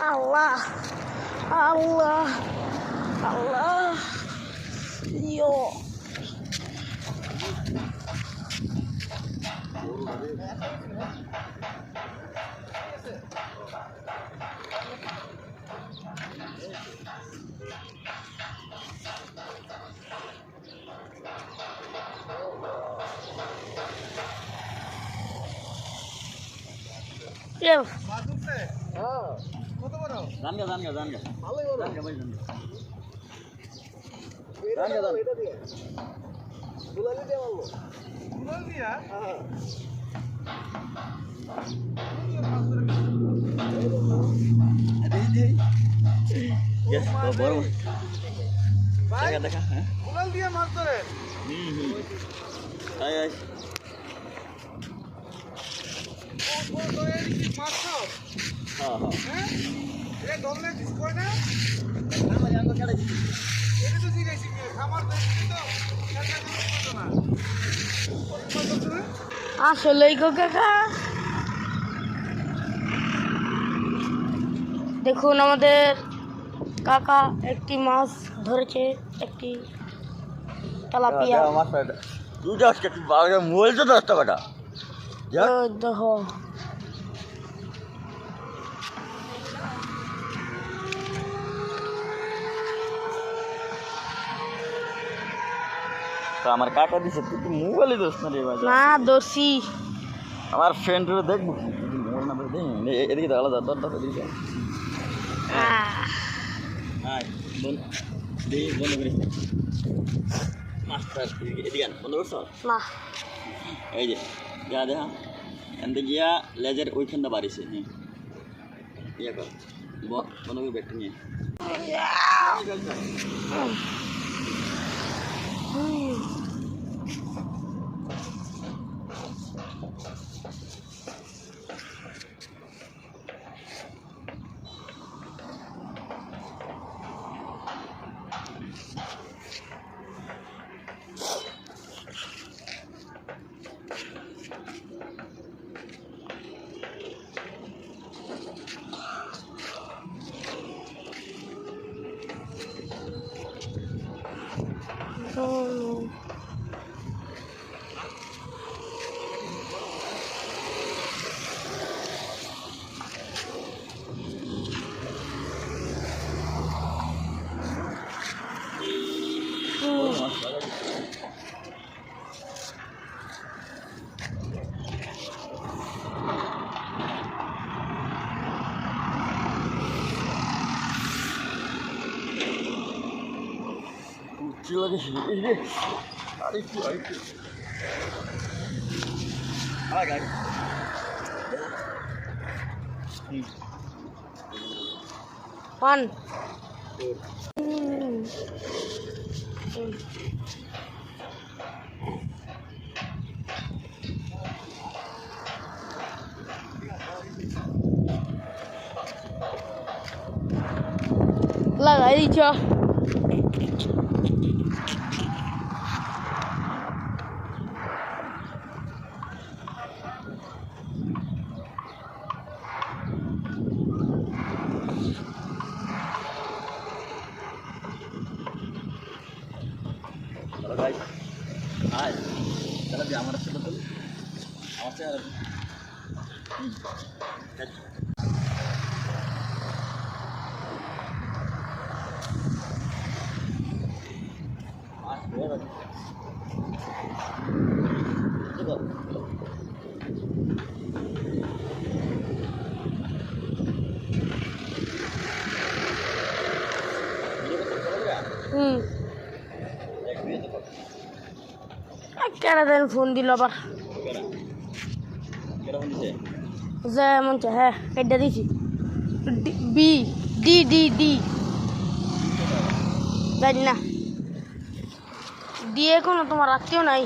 Allah, Allah, Allah, yo. Yo. জান গা ভালোই বড় জান গা ভাই জান এটা দিয়ে গুলালি দিয়ে মারলো গুলাল দিয়া হ্যাঁ yes বড় ভাই দেখা হ্যাঁ গুলাল দিয়ে মারতো রে আয় আয় ও তো এই কি মারছো হ্যাঁ হ্যাঁ এ দললে দিস কই না আমার আঙ্গ কাটা দিছি এটা তো জিগাইছি খামার দেখি তো কাটা দিতে না আসলেই গো কাকা, দেখুন আমাদের কাকা একটি মাছ ধরেছে, একটি তেলাপিয়া। দুটো আজকে মোবাইল তো 10 টাকাটা দেখো তো আমার কাকা দিছে তুই মোবাইলে দোষ না রে ভাই না দোষী আমার ফ্রেন্ডরে দেখবো মোবাইল নাম্বার দেই এদিকে তো আলাদা তোর তো এদিকে হাই বল দেই বল করে মাস্টার এদিকে বন্ধ করছ না এই যে যা দেখা এন্ড গিয়া লেজার ওইখানটা বাড়িছে ইয়া কর বন্ধ করে ব্যাকটা নিয়ে One. Lagai đi chưa? Halo guys, hai, kalau di amar betul, awas ya. কেডা দেন ফোন দিল আবার যেমন হ্যাঁ কেটে দিছি বি ডি ডি ডি জানি না দিয়ে কোনো তোমার আত্মীয় নাই।